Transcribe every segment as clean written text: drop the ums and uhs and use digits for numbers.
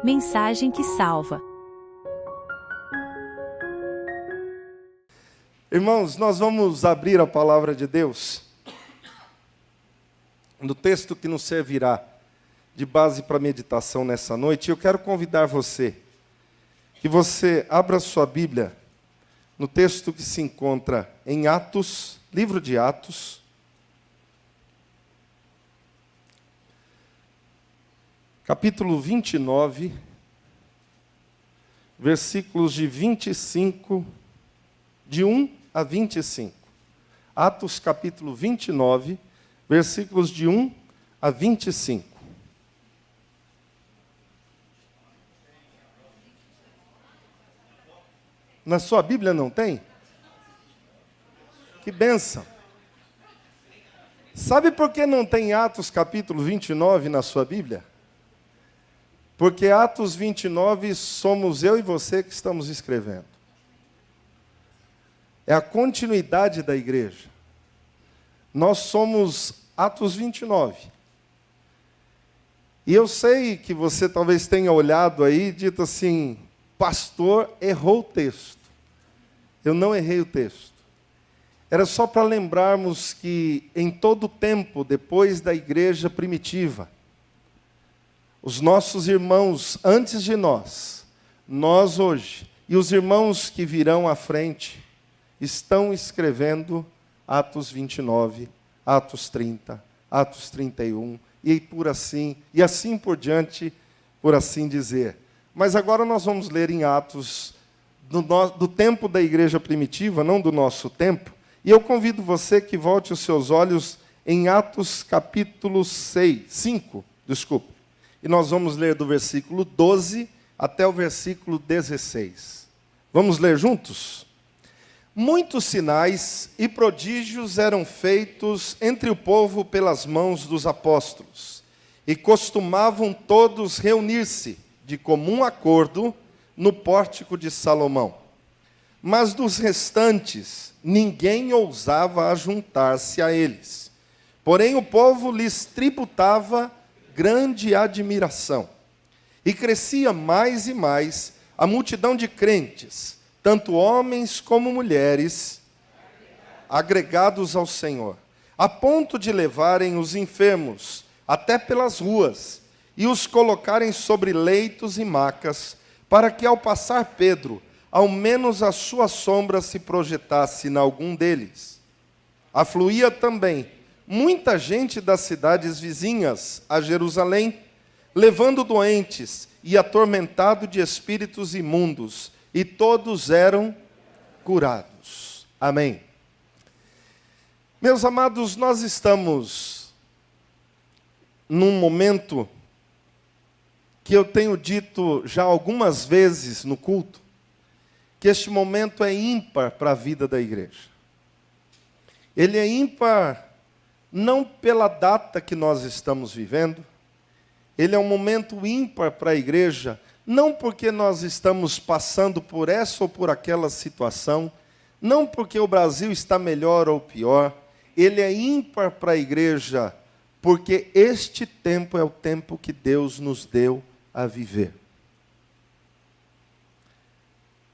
Mensagem que salva. Irmãos, nós vamos abrir a palavra de Deus no texto que nos servirá de base para meditação nessa noite. Eu quero convidar você, que você abra sua Bíblia no texto que se encontra em Atos, livro de Atos, capítulo 29, versículos de 25, de 1 a 25. Atos capítulo 29, versículos de 1 a 25. Na sua Bíblia não tem? Que bênção! Sabe por que não tem Atos capítulo 29 na sua Bíblia? Porque Atos 29 somos eu e você que estamos escrevendo. É a continuidade da igreja. Nós somos Atos 29. E eu sei que você talvez tenha olhado aí e dito assim: pastor, errou o texto. Eu não errei o texto. Era só para lembrarmos que em todo tempo, depois da igreja primitiva, os nossos irmãos antes de nós hoje, e os irmãos que virão à frente, estão escrevendo Atos 29, Atos 30, Atos 31, e assim por diante, por assim dizer. Mas agora nós vamos ler em Atos do tempo da igreja primitiva, não do nosso tempo, e eu convido você que volte os seus olhos em Atos capítulo 5, e nós vamos ler do versículo 12 até o versículo 16. Vamos ler juntos? Muitos sinais e prodígios eram feitos entre o povo pelas mãos dos apóstolos, e costumavam todos reunir-se de comum acordo no pórtico de Salomão. Mas dos restantes, ninguém ousava ajuntar-se a eles. Porém, o povo lhes tributava grande admiração. E crescia mais e mais a multidão de crentes, tanto homens como mulheres, agregados ao Senhor, a ponto de levarem os enfermos até pelas ruas e os colocarem sobre leitos e macas, para que, ao passar Pedro, ao menos a sua sombra se projetasse em algum deles. Afluía também muita gente das cidades vizinhas a Jerusalém, levando doentes e atormentado de espíritos imundos, e todos eram curados. Amém. Meus amados, nós estamos num momento que eu tenho dito já algumas vezes no culto, que este momento é ímpar para a vida da igreja. Ele é ímpar não pela data que nós estamos vivendo, ele é um momento ímpar para a igreja, não porque nós estamos passando por essa ou por aquela situação, não porque o Brasil está melhor ou pior, ele é ímpar para a igreja, porque este tempo é o tempo que Deus nos deu a viver.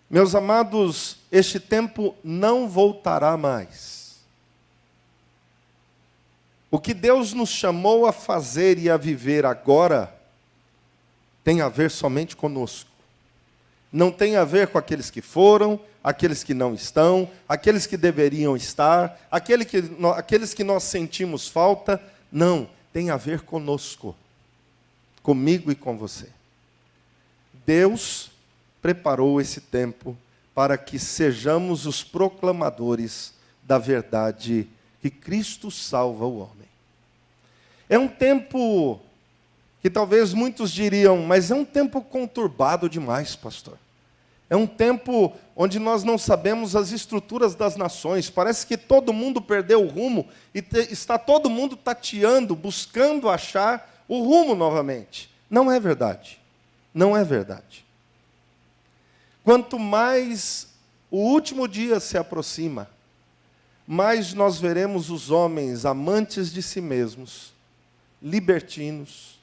Meus amados, este tempo não voltará mais. O que Deus nos chamou a fazer e a viver agora tem a ver somente conosco. Não tem a ver com aqueles que foram, aqueles que não estão, aqueles que deveriam estar, aqueles que nós sentimos falta. Não, tem a ver conosco, comigo e com você. Deus preparou esse tempo para que sejamos os proclamadores da verdade que Cristo salva o homem. É um tempo que talvez muitos diriam, mas é um tempo conturbado demais, pastor. É um tempo onde nós não sabemos as estruturas das nações. Parece que todo mundo perdeu o rumo e está todo mundo tateando, buscando achar o rumo novamente. Não é verdade. Não é verdade. Quanto mais o último dia se aproxima, mais nós veremos os homens amantes de si mesmos, libertinos,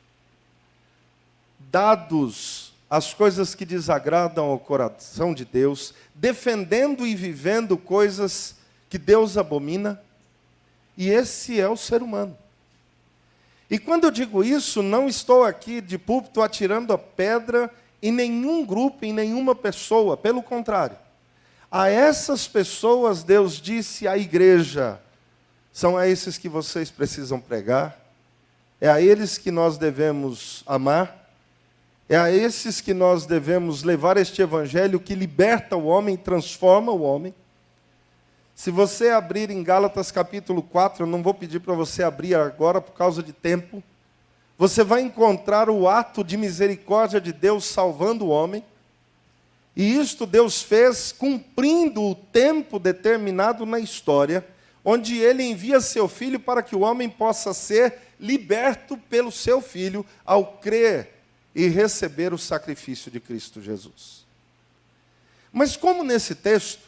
dados as coisas que desagradam ao coração de Deus, defendendo e vivendo coisas que Deus abomina. E esse é o ser humano. E quando eu digo isso, não estou aqui de púlpito atirando a pedra em nenhum grupo, em nenhuma pessoa. Pelo contrário. A essas pessoas, Deus disse à igreja, são a esses que vocês precisam pregar, é a eles que nós devemos amar, é a esses que nós devemos levar este evangelho que liberta o homem, transforma o homem. Se você abrir em Gálatas capítulo 4, eu não vou pedir para você abrir agora por causa de tempo, você vai encontrar o ato de misericórdia de Deus salvando o homem. E isto Deus fez cumprindo o tempo determinado na história, onde Ele envia seu Filho para que o homem possa ser liberto pelo seu Filho ao crer e receber o sacrifício de Cristo Jesus. Mas como nesse texto,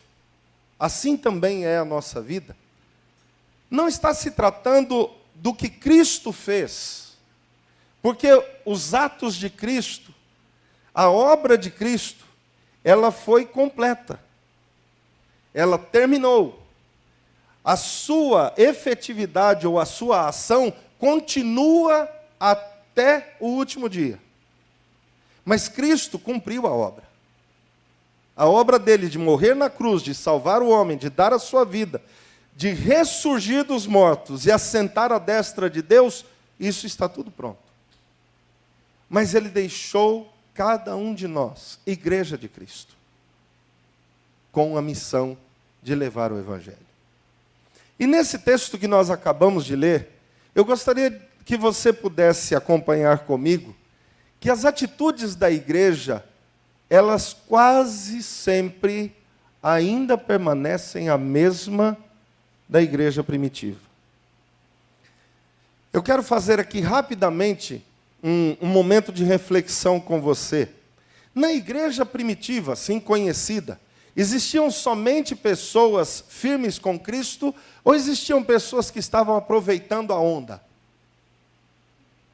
assim também é a nossa vida, não está se tratando do que Cristo fez, porque os atos de Cristo, a obra de Cristo, ela foi completa. Ela terminou. A sua efetividade ou a sua ação continua até o último dia. Mas Cristo cumpriu a obra. A obra dele de morrer na cruz, de salvar o homem, de dar a sua vida, de ressurgir dos mortos e assentar à destra de Deus, isso está tudo pronto. Mas ele deixou cada um de nós, igreja de Cristo, com a missão de levar o evangelho. E nesse texto que nós acabamos de ler, eu gostaria que você pudesse acompanhar comigo que as atitudes da igreja, elas quase sempre ainda permanecem a mesma da igreja primitiva. Eu quero fazer aqui rapidamente um momento de reflexão com você. Na igreja primitiva, assim conhecida, existiam somente pessoas firmes com Cristo ou existiam pessoas que estavam aproveitando a onda?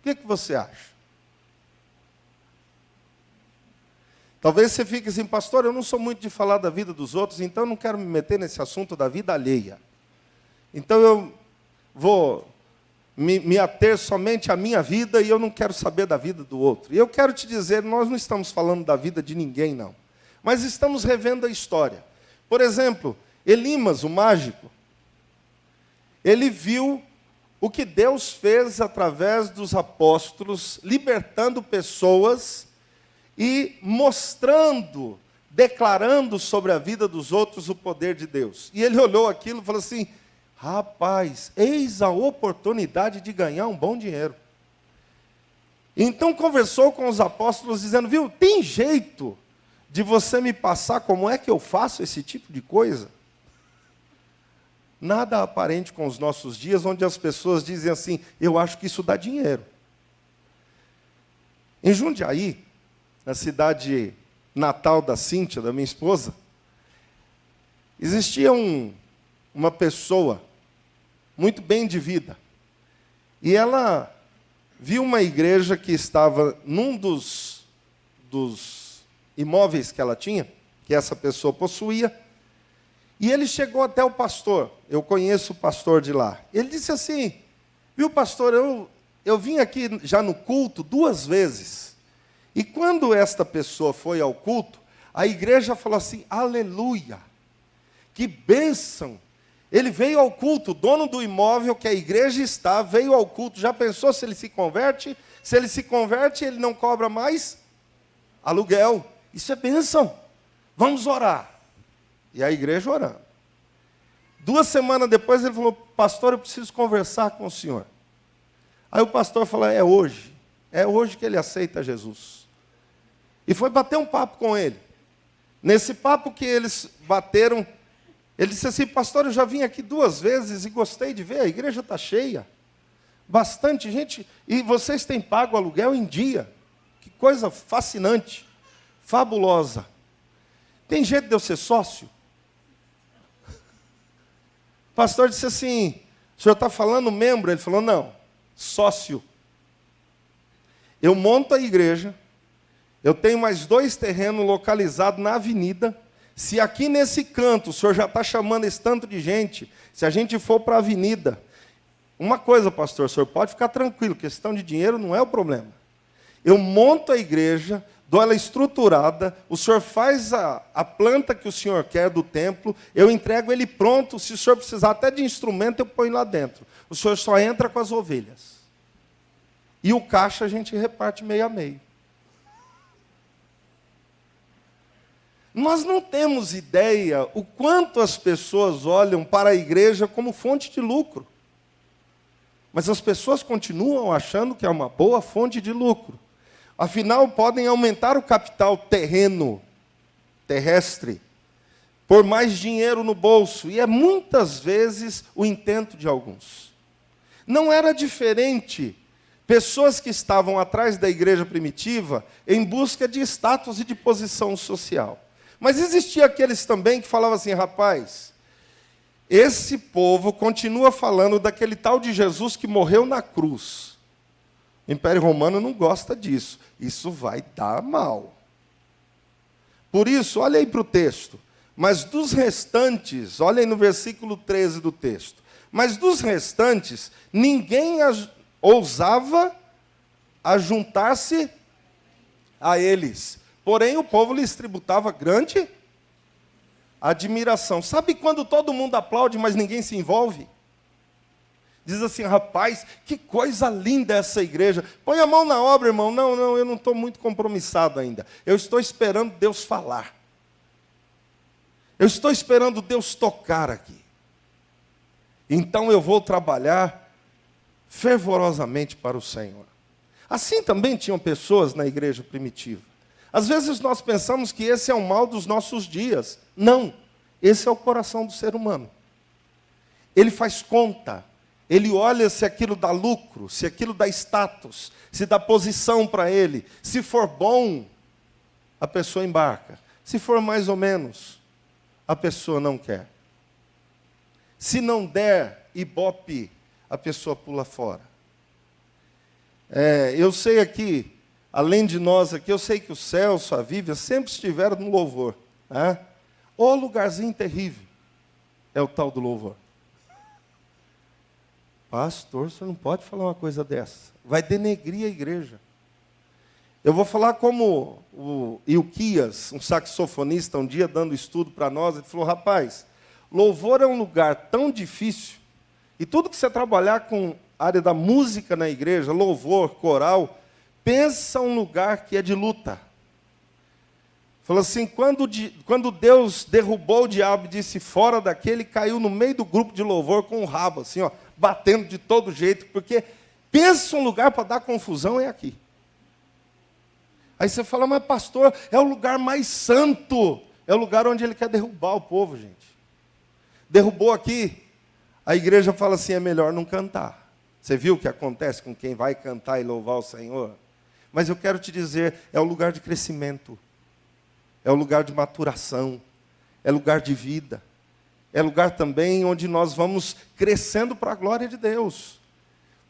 O que você acha? Talvez você fique assim, pastor, eu não sou muito de falar da vida dos outros, então eu não quero me meter nesse assunto da vida alheia. Então eu vou me ater somente à minha vida e eu não quero saber da vida do outro. E eu quero te dizer, nós não estamos falando da vida de ninguém, não. Mas estamos revendo a história. Por exemplo, Elimas, o mágico, ele viu o que Deus fez através dos apóstolos, libertando pessoas e mostrando, declarando sobre a vida dos outros o poder de Deus. E ele olhou aquilo e falou assim, rapaz, eis a oportunidade de ganhar um bom dinheiro. Então conversou com os apóstolos dizendo, viu, tem jeito de você me passar como é que eu faço esse tipo de coisa? Nada aparente com os nossos dias, onde as pessoas dizem assim, eu acho que isso dá dinheiro. Em Jundiaí, na cidade natal da Cíntia, da minha esposa, existia uma pessoa muito bem de vida. E ela viu uma igreja que estava num dos imóveis que ela tinha, que essa pessoa possuía, e ele chegou até o pastor, eu conheço o pastor de lá. Ele disse assim, viu pastor, eu vim aqui já no culto 2 vezes, e quando esta pessoa foi ao culto, a igreja falou assim, aleluia, que bênção. Ele veio ao culto, o dono do imóvel que a igreja está, veio ao culto. Já pensou se ele se converte? Se ele se converte, ele não cobra mais aluguel. Isso é bênção. Vamos orar. E a igreja orando. 2 semanas depois ele falou, pastor, eu preciso conversar com o senhor. Aí o pastor falou, é hoje que ele aceita Jesus. E foi bater um papo com ele. Nesse papo que eles bateram, ele disse assim, pastor, eu já vim aqui 2 vezes e gostei de ver, a igreja está cheia. Bastante gente, e vocês têm pago aluguel em dia. Que coisa fascinante, fabulosa. Tem jeito de eu ser sócio? O pastor disse assim, o senhor está falando membro? Ele falou, não, sócio. Eu monto a igreja, Eu tenho mais 2 terrenos localizados na avenida. Se aqui nesse canto o senhor já está chamando esse tanto de gente, se a gente for para a avenida, uma coisa, pastor, o senhor pode ficar tranquilo, questão de dinheiro não é o problema. Eu monto a igreja, dou ela estruturada, o senhor faz a planta que o senhor quer do templo, eu entrego ele pronto, se o senhor precisar até de instrumento, eu ponho lá dentro. O senhor só entra com as ovelhas. E o caixa a gente reparte meio a meio. Nós não temos ideia o quanto as pessoas olham para a igreja como fonte de lucro. Mas as pessoas continuam achando que é uma boa fonte de lucro. Afinal, podem aumentar o capital terrestre, por mais dinheiro no bolso. E é muitas vezes o intento de alguns. Não era diferente pessoas que estavam atrás da igreja primitiva em busca de status e de posição social. Mas existia aqueles também que falavam assim, rapaz, esse povo continua falando daquele tal de Jesus que morreu na cruz. O Império Romano não gosta disso. Isso vai dar mal. Por isso, olha aí para o texto. Mas dos restantes, olha aí no versículo 13 do texto. Mas dos restantes, ninguém ousava ajuntar-se a eles. Porém, o povo lhes tributava grande admiração. Sabe quando todo mundo aplaude, mas ninguém se envolve? Diz assim, rapaz, que coisa linda essa igreja. Põe a mão na obra, irmão. Não, eu não estou muito compromissado ainda. Eu estou esperando Deus falar. Eu estou esperando Deus tocar aqui. Então eu vou trabalhar fervorosamente para o Senhor. Assim também tinham pessoas na igreja primitiva. Às vezes nós pensamos que esse é o mal dos nossos dias. Não, esse é o coração do ser humano. Ele faz conta, ele olha se aquilo dá lucro, se aquilo dá status, se dá posição para ele. Se for bom, a pessoa embarca. Se for mais ou menos, a pessoa não quer. Se não der ibope, a pessoa pula fora. Eu sei aqui, além de nós aqui, eu sei que o Celso, a Vivian, sempre estiveram no louvor. Né? Ô lugarzinho terrível, é o tal do louvor. Pastor, você não pode falar uma coisa dessa. Vai denegrir a igreja. Eu vou falar como o Ilquias, um saxofonista, um dia dando estudo para nós, ele falou, rapaz, louvor é um lugar tão difícil, e tudo que você trabalhar com a área da música na igreja, louvor, coral, pensa um lugar que é de luta. Falou assim, quando Deus derrubou o diabo e disse fora daquele, caiu no meio do grupo de louvor com o rabo, assim, ó, batendo de todo jeito, porque pensa um lugar para dar confusão, é aqui. Aí você fala, mas pastor, é o lugar mais santo, é o lugar onde ele quer derrubar o povo, gente. Derrubou aqui, a igreja fala assim, é melhor não cantar. Você viu o que acontece com quem vai cantar e louvar o Senhor? Mas eu quero te dizer, é o lugar de crescimento, é o lugar de maturação, é lugar de vida, é lugar também onde nós vamos crescendo para a glória de Deus.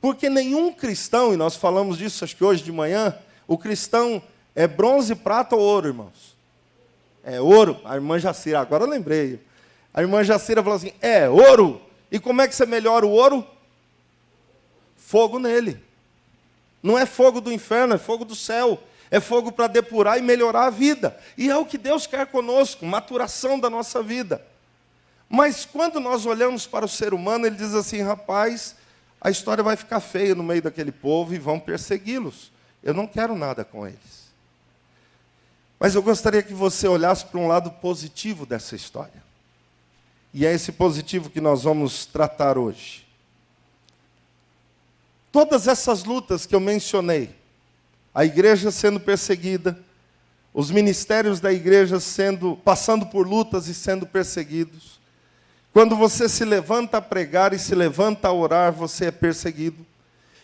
Porque nenhum cristão, e nós falamos disso acho que hoje de manhã, o cristão é bronze, prata ou ouro, irmãos? É ouro. A irmã Jacira, agora eu lembrei. A irmã Jacira falou assim, é ouro. E como é que você melhora o ouro? Fogo nele. Não é fogo do inferno, é fogo do céu. É fogo para depurar e melhorar a vida. E é o que Deus quer conosco, maturação da nossa vida. Mas quando nós olhamos para o ser humano, ele diz assim, rapaz, a história vai ficar feia no meio daquele povo e vão persegui-los. Eu não quero nada com eles. Mas eu gostaria que você olhasse para um lado positivo dessa história. E é esse positivo que nós vamos tratar hoje. Todas essas lutas que eu mencionei, a igreja sendo perseguida, os ministérios da igreja passando por lutas e sendo perseguidos. Quando você se levanta a pregar e se levanta a orar, você é perseguido.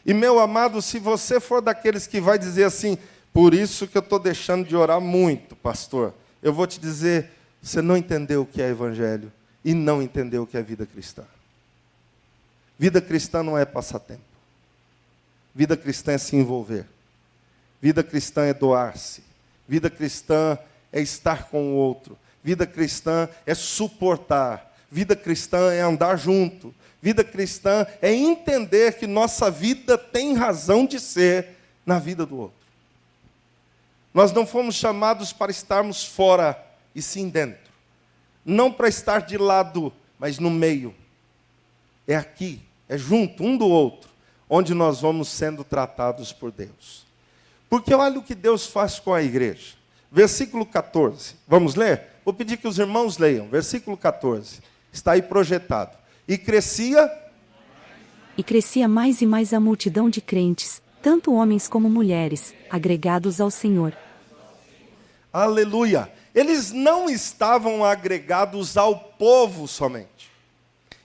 E meu amado, se você for daqueles que vai dizer assim, por isso que eu estou deixando de orar muito, pastor, eu vou te dizer, você não entendeu o que é evangelho e não entendeu o que é vida cristã. Vida cristã não é passatempo. Vida cristã é se envolver. Vida cristã é doar-se. Vida cristã é estar com o outro. Vida cristã é suportar. Vida cristã é andar junto. Vida cristã é entender que nossa vida tem razão de ser na vida do outro. Nós não fomos chamados para estarmos fora, e sim dentro. Não para estar de lado, mas no meio. É aqui, é junto, um do outro, onde nós vamos sendo tratados por Deus. Porque olha o que Deus faz com a igreja. Versículo 14. Vamos ler? Vou pedir que os irmãos leiam. Versículo 14. Está aí projetado. E crescia mais e mais a multidão de crentes, tanto homens como mulheres, agregados ao Senhor. Aleluia! Eles não estavam agregados ao povo somente.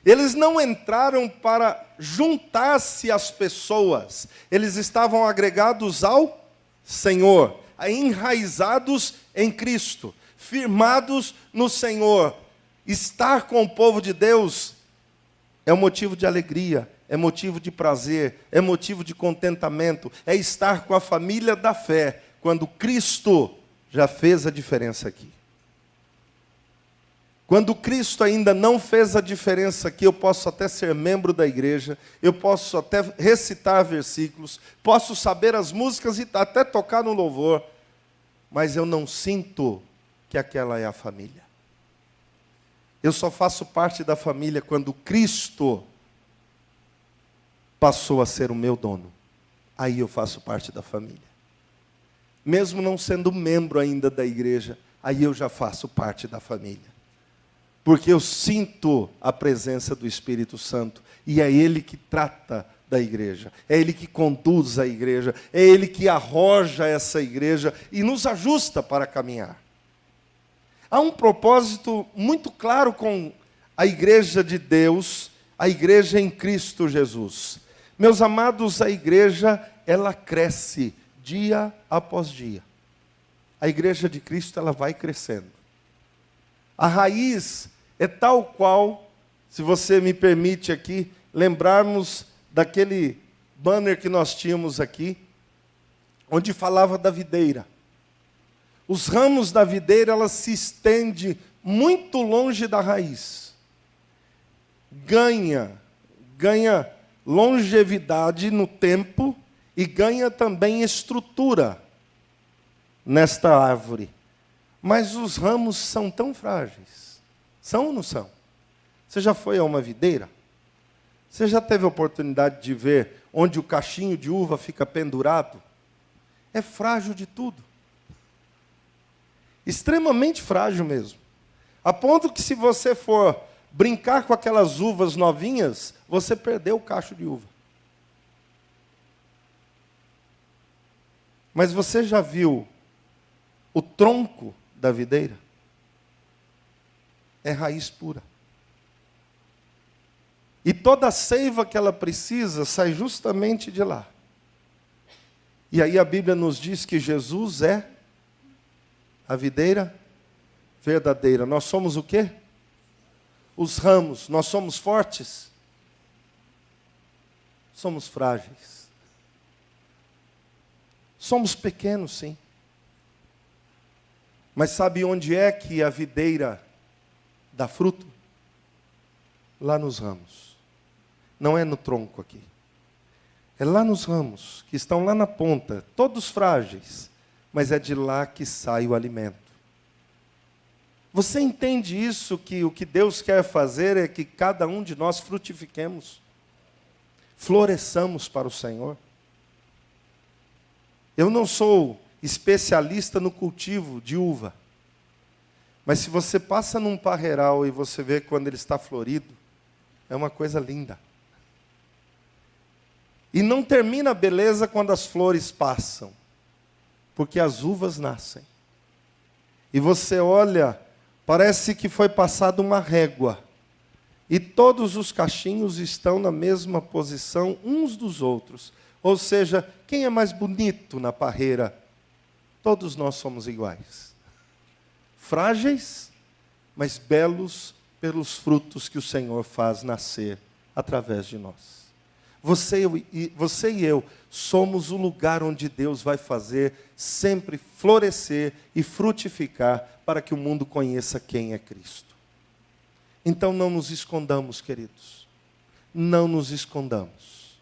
Eles não entraram para juntar-se às pessoas. Eles estavam agregados ao Senhor, enraizados em Cristo, firmados no Senhor. Estar com o povo de Deus é um motivo de alegria, é motivo de prazer, é motivo de contentamento, é estar com a família da fé, quando Cristo já fez a diferença aqui. Quando Cristo ainda não fez a diferença aqui, eu posso até ser membro da igreja, eu posso até recitar versículos, posso saber as músicas e até tocar no louvor, mas eu não sinto que aquela é a família. Eu só faço parte da família quando Cristo passou a ser o meu dono. Aí eu faço parte da família. Mesmo não sendo membro ainda da igreja, aí eu já faço parte da família. Porque eu sinto a presença do Espírito Santo, e é Ele que trata da igreja, é Ele que conduz a igreja, é Ele que arroja essa igreja e nos ajusta para caminhar. Há um propósito muito claro com a igreja de Deus, a igreja em Cristo Jesus. Meus amados, a igreja, ela cresce dia após dia. A igreja de Cristo, ela vai crescendo. A raiz é tal qual, se você me permite aqui, lembrarmos daquele banner que nós tínhamos aqui, onde falava da videira. Os ramos da videira, ela se estende muito longe da raiz. Ganha longevidade no tempo e ganha também estrutura nesta árvore. Mas os ramos são tão frágeis. São ou não são? Você já foi a uma videira? Você já teve a oportunidade de ver onde o cachinho de uva fica pendurado? É frágil de tudo. Extremamente frágil mesmo. A ponto que se você for brincar com aquelas uvas novinhas, você perdeu o cacho de uva. Mas você já viu o tronco da videira? É raiz pura. E toda a seiva que ela precisa sai justamente de lá. E aí a Bíblia nos diz que Jesus é a videira verdadeira. Nós somos o quê? Os ramos. Nós somos fortes? Somos frágeis. Somos pequenos, sim. Mas sabe onde é que a videira dá fruto? Lá nos ramos. Não é no tronco aqui. É lá nos ramos, que estão lá na ponta, todos frágeis, mas é de lá que sai o alimento. Você entende isso, que o que Deus quer fazer é que cada um de nós frutifiquemos, floresçamos para o Senhor? Eu não sou especialista no cultivo de uva, mas se você passa num parreiral e você vê quando ele está florido, é uma coisa linda. E não termina a beleza quando as flores passam, porque as uvas nascem. E você olha, parece que foi passada uma régua, e todos os cachinhos estão na mesma posição uns dos outros. Ou seja, quem é mais bonito na parreira? Todos nós somos iguais. Frágeis, mas belos pelos frutos que o Senhor faz nascer através de nós. Você e eu somos o lugar onde Deus vai fazer sempre florescer e frutificar para que o mundo conheça quem é Cristo. Então não nos escondamos, queridos. Não nos escondamos.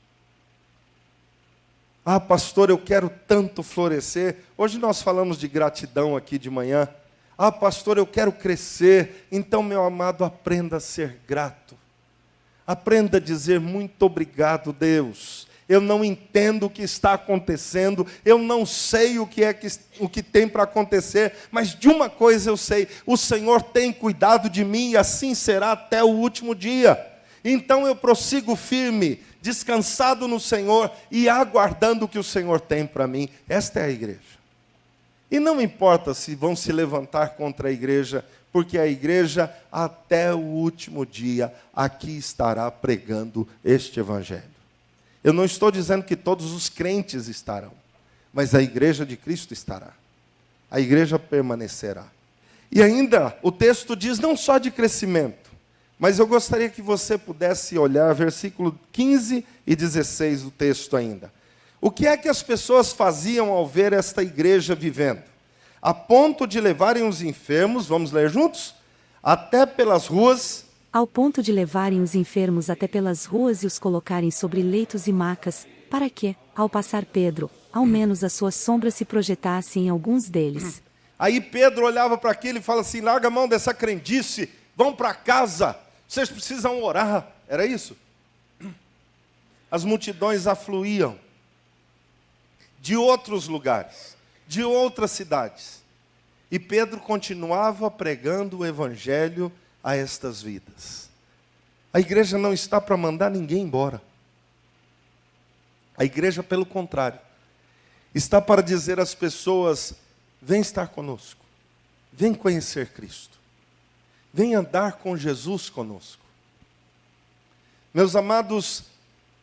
Ah, pastor, eu quero tanto florescer. Hoje nós falamos de gratidão aqui de manhã. Ah, pastor, eu quero crescer. Então, meu amado, aprenda a ser grato. Aprenda a dizer muito obrigado, Deus. Eu não entendo o que está acontecendo, eu não sei o que tem para acontecer, mas de uma coisa eu sei: o Senhor tem cuidado de mim e assim será até o último dia. Então eu prossigo firme, descansado no Senhor e aguardando o que o Senhor tem para mim. Esta é a igreja. E não importa se vão se levantar contra a igreja, porque a igreja até o último dia aqui estará pregando este evangelho. Eu não estou dizendo que todos os crentes estarão, mas a igreja de Cristo estará. A igreja permanecerá. E ainda o texto diz não só de crescimento, mas eu gostaria que você pudesse olhar versículo 15 e 16 do texto ainda. O que é que as pessoas faziam ao ver esta igreja vivendo? A ponto de levarem os enfermos, vamos ler juntos? Até pelas ruas. Ao ponto de levarem os enfermos até pelas ruas e os colocarem sobre leitos e macas, para que, ao passar Pedro, ao menos a sua sombra se projetasse em alguns deles. Aí Pedro olhava para aquilo e fala assim: larga a mão dessa crendice, vão para casa, vocês precisam orar. Era isso? As multidões afluíam de outros lugares, de outras cidades. E Pedro continuava pregando o evangelho a estas vidas. A igreja não está para mandar ninguém embora. A igreja, pelo contrário, está para dizer às pessoas: vem estar conosco, vem conhecer Cristo, vem andar com Jesus conosco. Meus amados,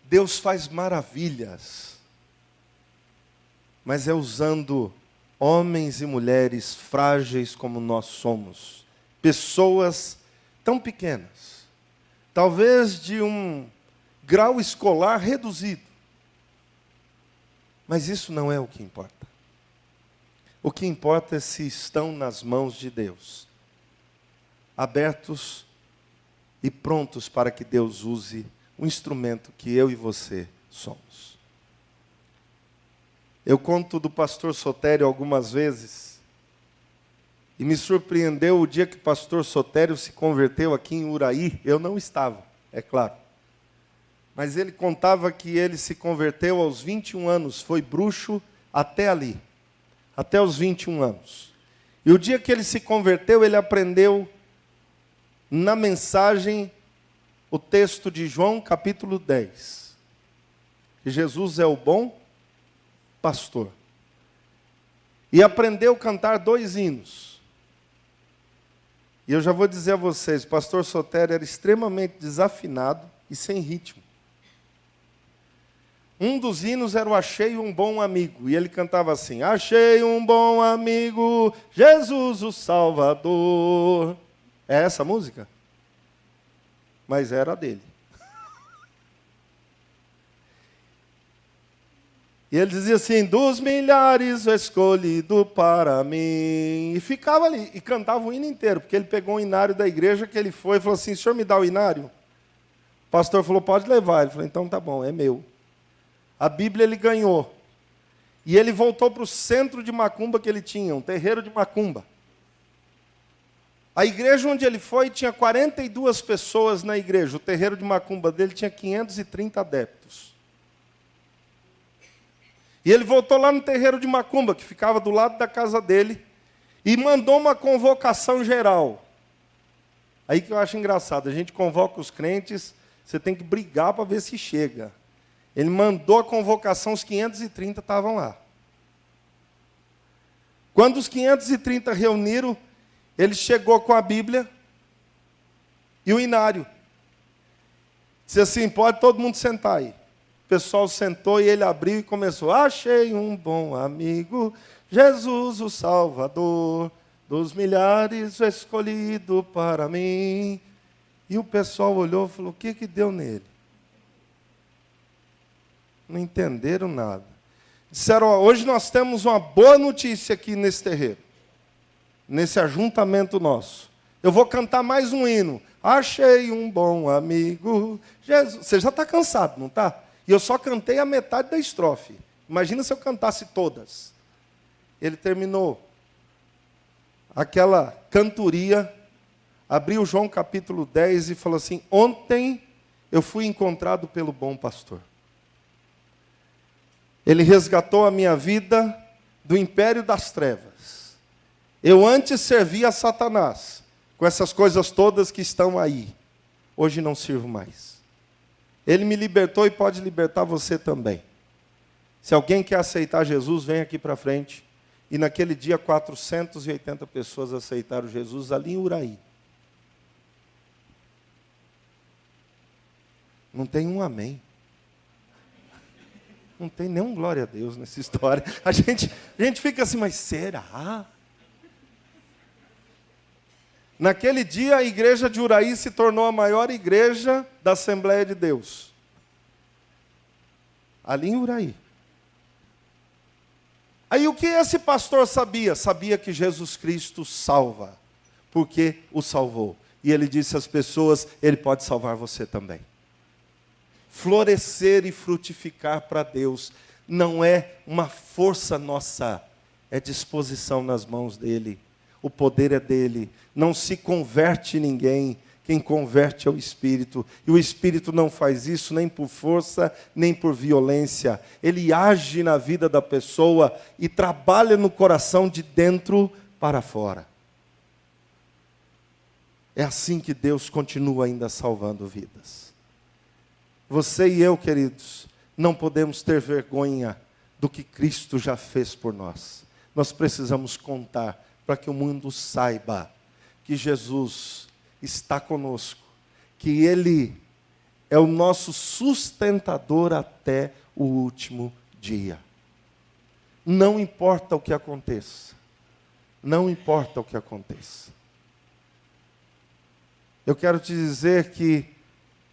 Deus faz maravilhas, mas é usando homens e mulheres frágeis como nós somos, pessoas tão pequenas, talvez de um grau escolar reduzido, mas isso não é o que importa. O que importa é se estão nas mãos de Deus, abertos e prontos para que Deus use o instrumento que eu e você somos. Eu conto do pastor Sotério algumas vezes, e me surpreendeu o dia que o pastor Sotério se converteu aqui em Uraí. Eu não estava, é claro. Mas ele contava que ele se converteu aos 21 anos, foi bruxo até ali, até os 21 anos. E o dia que ele se converteu, ele aprendeu na mensagem o texto de João capítulo 10. Que Jesus é o bom pastor. E aprendeu a cantar 2 hinos. E eu já vou dizer a vocês, o pastor Sotério era extremamente desafinado e sem ritmo. Um dos hinos era o Achei um Bom Amigo. E ele cantava assim: achei um bom amigo, Jesus o Salvador. É essa a música? Mas era dele. E ele dizia assim: dos milhares o escolhido para mim. E ficava ali, e cantava o hino inteiro, porque ele pegou um inário da igreja que ele foi e falou assim: o senhor me dá o inário? O pastor falou: pode levar. Ele falou: então tá bom, é meu. A Bíblia ele ganhou. E ele voltou para o centro de macumba que ele tinha, um terreiro de macumba. A igreja onde ele foi tinha 42 pessoas na igreja. O terreiro de macumba dele tinha 530 adeptos. E ele voltou lá no terreiro de macumba, que ficava do lado da casa dele, e mandou uma convocação geral. Aí que eu acho engraçado, a gente convoca os crentes, você tem que brigar para ver se chega. Ele mandou a convocação, os 530 estavam lá. Quando os 530 reuniram, ele chegou com a Bíblia e o inário. Disse assim: pode todo mundo sentar aí. O pessoal sentou e ele abriu e começou: achei um bom amigo, Jesus o Salvador, dos milhares o escolhido para mim. E o pessoal olhou e falou: o que deu nele? Não entenderam nada. Disseram, ó, hoje nós temos uma boa notícia aqui nesse terreiro, nesse ajuntamento nosso. Eu vou cantar mais um hino. Achei um bom amigo, Jesus. Você já está cansado, não está? E eu só cantei a metade da estrofe. Imagina se eu cantasse todas. Ele terminou aquela cantoria, abriu João capítulo 10 e falou assim, ontem eu fui encontrado pelo bom pastor. Ele resgatou a minha vida do império das trevas. Eu antes servia a Satanás, com essas coisas todas que estão aí. Hoje não sirvo mais. Ele me libertou e pode libertar você também. Se alguém quer aceitar Jesus, vem aqui para frente. E naquele dia, 480 pessoas aceitaram Jesus ali em Uraí. Não tem um amém. Não tem nenhum glória a Deus nessa história. A gente fica assim, mas será? Naquele dia, a igreja de Uraí se tornou a maior igreja da Assembleia de Deus. Ali em Uraí. Aí o que esse pastor sabia? Sabia que Jesus Cristo salva, porque o salvou. E ele disse às pessoas, ele pode salvar você também. Florescer e frutificar para Deus não é uma força nossa, é disposição nas mãos dele. O poder é dele. Não se converte ninguém, quem converte é o Espírito. E o Espírito não faz isso nem por força, nem por violência. Ele age na vida da pessoa e trabalha no coração de dentro para fora. É assim que Deus continua ainda salvando vidas. Você e eu, queridos, não podemos ter vergonha do que Cristo já fez por nós. Nós precisamos contar para que o mundo saiba que Jesus está conosco, que Ele é o nosso sustentador até o último dia. Não importa o que aconteça. Não importa o que aconteça. Eu quero te dizer que,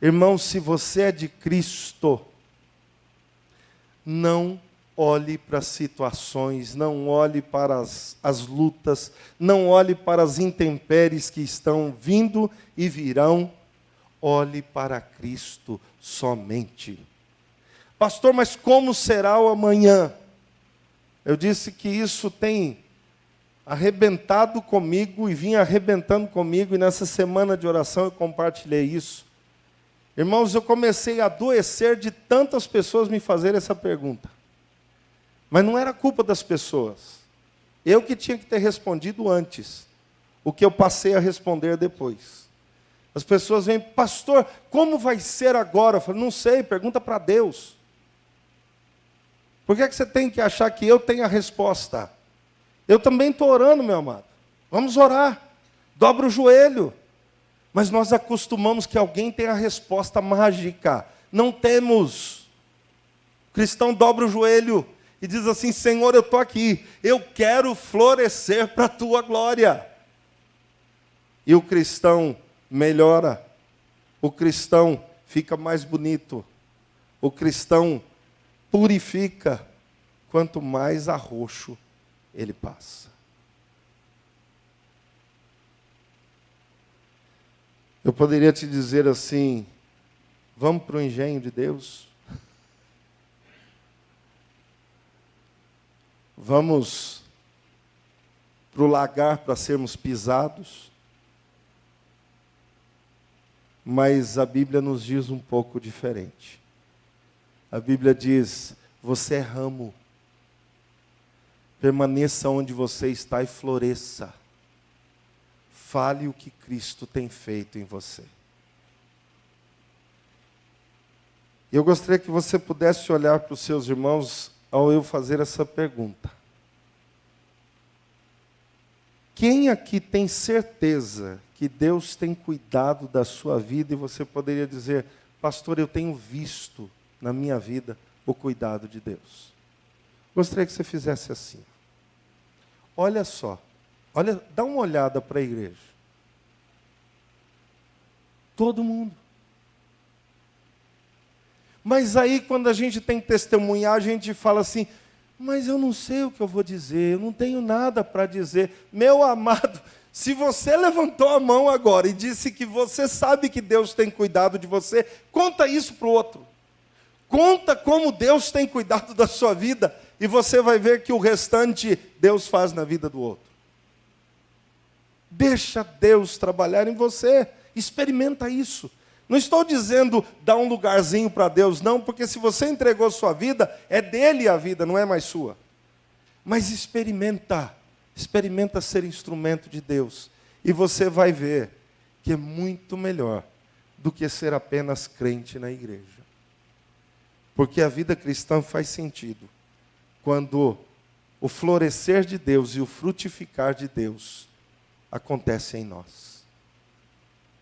irmão, se você é de Cristo, não olhe para as situações, não olhe para as lutas, não olhe para as intempéries que estão vindo e virão. Olhe para Cristo somente. Pastor, mas como será o amanhã? Eu disse que isso tem arrebentado comigo e vinha arrebentando comigo, e nessa semana de oração eu compartilhei isso. Irmãos, eu comecei a adoecer de tantas pessoas me fazerem essa pergunta. Mas não era culpa das pessoas. Eu que tinha que ter respondido antes o que eu passei a responder depois. As pessoas vêm, pastor, como vai ser agora? Eu falo, não sei, pergunta para Deus. Por que você tem que achar que eu tenho a resposta? Eu também estou orando, meu amado. Vamos orar. Dobra o joelho. Mas nós acostumamos que alguém tenha a resposta mágica. Não temos. O cristão dobra o joelho e diz assim, Senhor, eu estou aqui. Eu quero florescer para a tua glória. E o cristão melhora. O cristão fica mais bonito. O cristão purifica. Quanto mais arroxo ele passa. Eu poderia te dizer assim, vamos para o engenho de Deus? Vamos para o lagar para sermos pisados? Mas a Bíblia nos diz um pouco diferente. A Bíblia diz, você é ramo. Permaneça onde você está e floresça. Fale o que Cristo tem feito em você. Eu gostaria que você pudesse olhar para os seus irmãos ao eu fazer essa pergunta. Quem aqui tem certeza que Deus tem cuidado da sua vida e você poderia dizer, pastor, eu tenho visto na minha vida o cuidado de Deus? Gostaria que você fizesse assim. Olha só. Olha, dá uma olhada para a igreja. Todo mundo. Mas aí, quando a gente tem que testemunhar, a gente fala assim, mas eu não sei o que eu vou dizer, eu não tenho nada para dizer. Meu amado, se você levantou a mão agora e disse que você sabe que Deus tem cuidado de você, conta isso para o outro. Conta como Deus tem cuidado da sua vida e você vai ver que o restante Deus faz na vida do outro. Deixa Deus trabalhar em você, experimenta isso. Não estou dizendo dar um lugarzinho para Deus, não, porque se você entregou sua vida, é dele a vida, não é mais sua. Mas experimenta ser instrumento de Deus. E você vai ver que é muito melhor do que ser apenas crente na igreja. Porque a vida cristã faz sentido quando o florescer de Deus e o frutificar de Deus acontece em nós.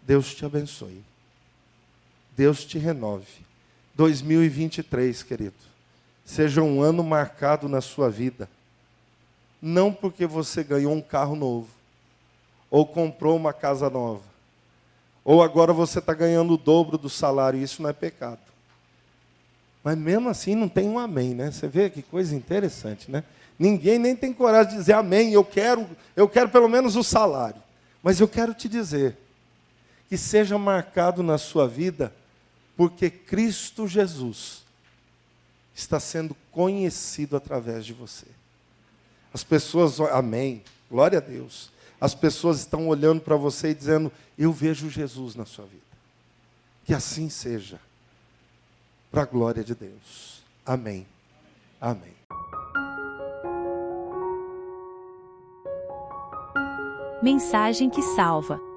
Deus te abençoe. Deus te renove. 2023, querido, seja um ano marcado na sua vida. Não porque você ganhou um carro novo, ou comprou uma casa nova, ou agora você está ganhando o dobro do salário, isso não é pecado. Mas mesmo assim não tem um amém, né? Você vê que coisa interessante, né? Ninguém nem tem coragem de dizer amém, eu quero pelo menos o salário. Mas eu quero te dizer, que seja marcado na sua vida, porque Cristo Jesus está sendo conhecido através de você. As pessoas, amém, glória a Deus. As pessoas estão olhando para você e dizendo, eu vejo Jesus na sua vida. Que assim seja, para a glória de Deus. Amém. Amém. Mensagem que salva.